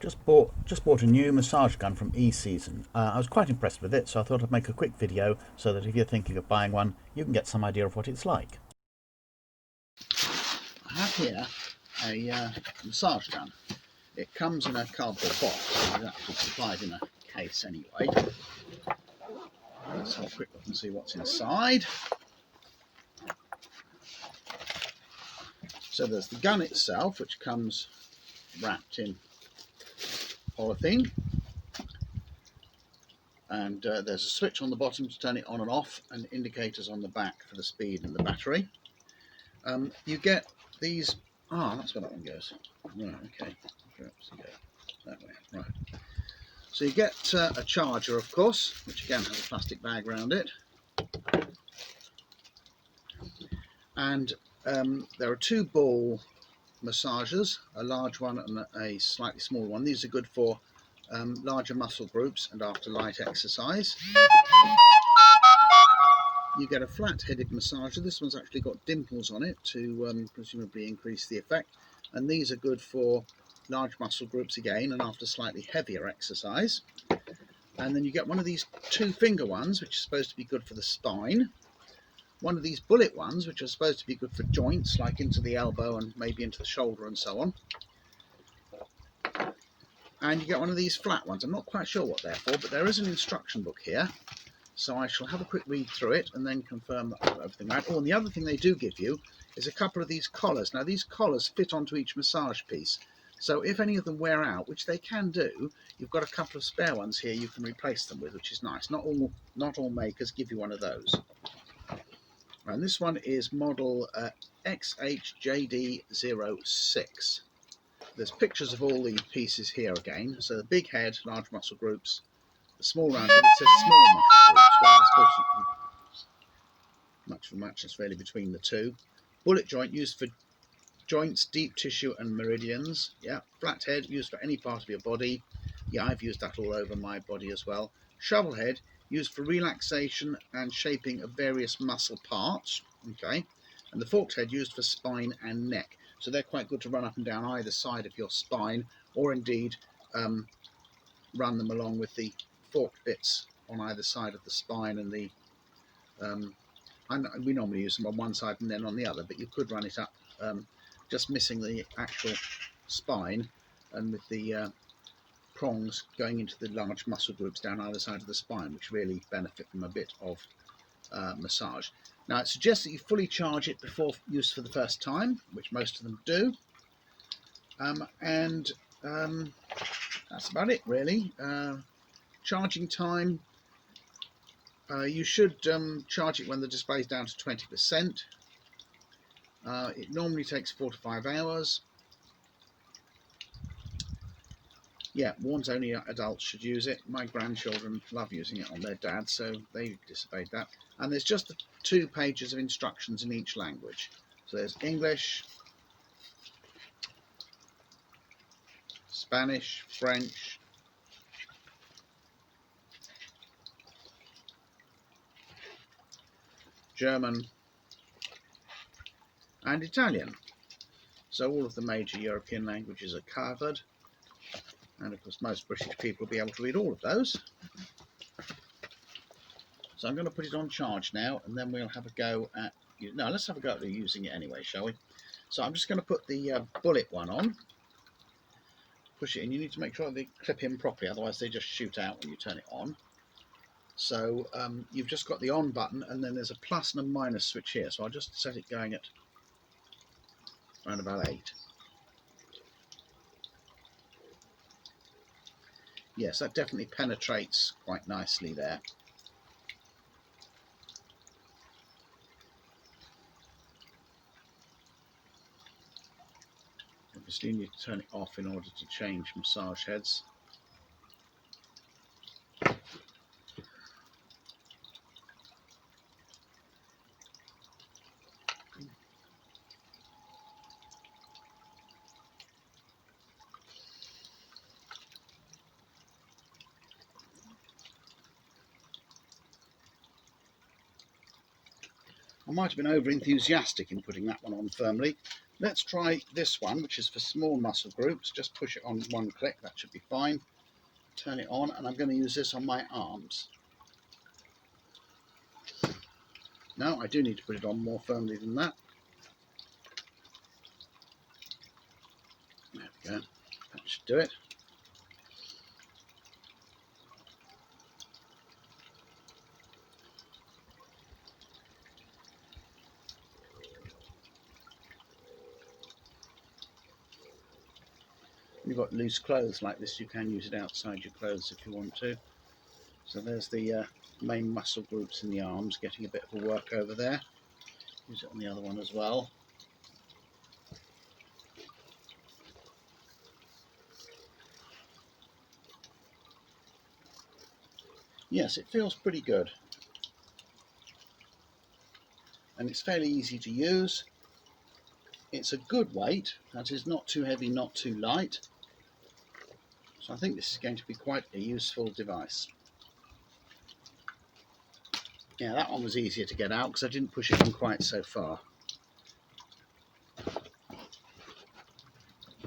Just bought a new massage gun from Eeseason. I was quite impressed with it, so I thought I'd make a quick video so that if you're thinking of buying one, you can get some idea of what it's like. I have here a massage gun. It comes in a cardboard box. It's actually supplied in a case anyway. Let's have a quick look and see what's inside. So there's the gun itself, which comes wrapped in polythene, and there's a switch on the bottom to turn it on and off, and indicators on the back for the speed and the battery. You get these. That's where that one goes. Right, okay. That way. Right. So you get a charger, of course, which again has a plastic bag around it, and there are two ball massagers, a large one and a slightly smaller one. These are good for larger muscle groups and after light exercise. You get a flat-headed massager. This one's actually got dimples on it to presumably increase the effect, and these are good for large muscle groups again and after slightly heavier exercise. And then you get one of these two-finger ones, which is supposed to be good for the spine. One of these bullet ones, which are supposed to be good for joints, like into the elbow and maybe into the shoulder and so on. And you get one of these flat ones. I'm not quite sure what they're for, but there is an instruction book here. So I shall have a quick read through it and then confirm that I've got everything right. Oh, and the other thing they do give you is a couple of these collars. Now, these collars fit onto each massage piece. So if any of them wear out, which they can do, you've got a couple of spare ones here you can replace them with, which is nice. Not all makers give you one of those. And this one is model XHJD06. There's pictures of all the pieces here again. So the big head, large muscle groups. The small round head, it says small muscle groups. Well, I suppose much of a match really between the two. Bullet joint used for joints, deep tissue and meridians. Yeah, flat head used for any part of your body. Yeah, I've used that all over my body as well. Shovel head used for relaxation and shaping of various muscle parts. Okay, and the forked head used for spine and neck. So they're quite good to run up and down either side of your spine, or indeed run them along with the forked bits on either side of the spine and the we normally use them on one side and then on the other, but you could run it up just missing the actual spine and with the prongs going into the large muscle groups down either side of the spine, which really benefit from a bit of massage. Now, it suggests that you fully charge it before use for the first time, which most of them do, and that's about it really. Charging time, you should charge it when the display is down to 20%. It normally takes 4 to 5 hours. Yeah, warns only adults should use it. My grandchildren love using it on their dad, so they disobeyed that. And there's just the 2 pages of instructions in each language. So there's English, Spanish, French, German, and Italian. So all of the major European languages are covered. And of course, most British people will be able to read all of those. So I'm going to put it on charge now, and then we'll have a go at... No, let's have a go at using it anyway, shall we? So I'm just going to put the bullet one on. Push it in. You need to make sure they clip in properly, otherwise they just shoot out when you turn it on. So you've just got the on button, and then there's a plus and a minus switch here. So I'll just set it going at around about 8. Yes, that definitely penetrates quite nicely there. Obviously, you need to turn it off in order to change massage heads. I might have been over enthusiastic in putting that one on firmly. Let's try this one, which is for small muscle groups. Just push it on one click, that should be fine. Turn it on, and I'm going to use this on my arms. No, I do need to put it on more firmly than that. There we go, that should do it. You've got loose clothes like this, you can use it outside your clothes if you want to. So there's the main muscle groups in the arms, getting a bit of a work over there. Use it on the other one as well. Yes, it feels pretty good. And it's fairly easy to use. It's a good weight, that is not too heavy, not too light. So I think this is going to be quite a useful device. Yeah, that one was easier to get out because I didn't push it in quite so far.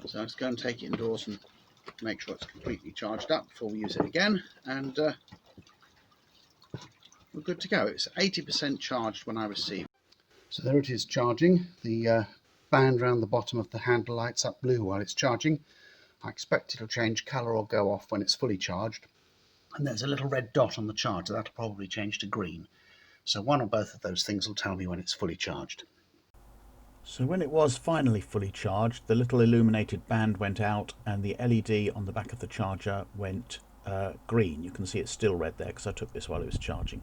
So let's go and take it indoors and make sure it's completely charged up before we use it again, and we're good to go. It's 80% charged when I receive. So there it is charging. The band around the bottom of the handle lights up blue while it's charging. I expect it'll change colour or go off when it's fully charged. And there's a little red dot on the charger, that'll probably change to green. So one or both of those things will tell me when it's fully charged. So when it was finally fully charged, the little illuminated band went out and the LED on the back of the charger went green. You can see it's still red there because I took this while it was charging.